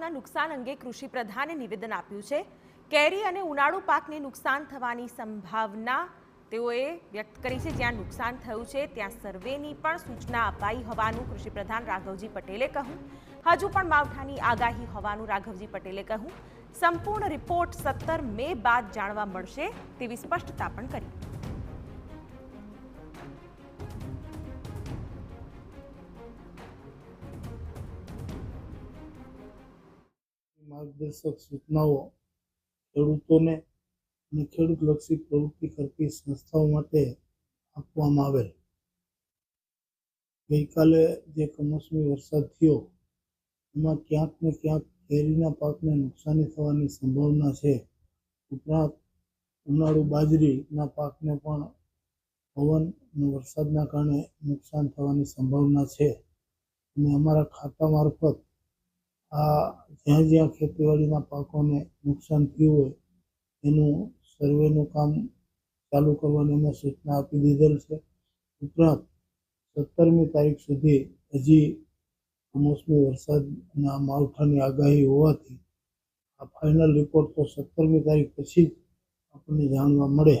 પાકના નુકસાન અંગે કૃષિ પ્રધાને નિવેદન આપ્યું છે। કેરી અને ઉનાળુ પાકને નુકસાન થવાની સંભાવના તેઓએ વ્યક્ત કરી છે। જ્યાં નુકસાન થયું છે ત્યાં સર્વેની પણ સૂચના અપાઈ હોવાનું કૃષિ પ્રધાન રાઘવજી પટેલે કહ્યું। હજુ પણ માવઠાની આગાહી હોવાનું રાઘવજી પટેલે કહ્યું। સંપૂર્ણ રિપોર્ટ 17 મે બાદ જાણવા મળશે તેવી સ્પષ્ટતા પણ કરી। मार्गदर्शक सूचनाओं खेडूतोने અને ખેડૂતલક્ષી પ્રવૃત્તિ કરતી સંસ્થાઓ માટે આપવામાં આવેલ। ગઈકાલે જે કમોસમી વરસાદ થયો એમાં ક્યાંક ને ક્યાંક કેરીના પાકને નુકસાની થવાની સંભાવના છે। ઉપરાંત ઉનાળુ બાજરીના પાકને પણ પવન અને વરસાદના કારણે નુકસાન થવાની સંભાવના છે। અને અમારા ખાતા મારફત આ જ્યાં જ્યાં ખેતીવાડીના પાકોને નુકસાન થયું હોય એનું સર્વેનું કામ ચાલુ કરવાની અમે સૂચના આપી દીધેલ છે। ઉપરાંત 17મી તારીખ સુધી હજી કમોસમી વરસાદ અને માવઠાની આગાહી હોવાથી આ ફાઇનલ રિપોર્ટ તો 17મી તારીખ પછી જ આપણને જાણવા મળે।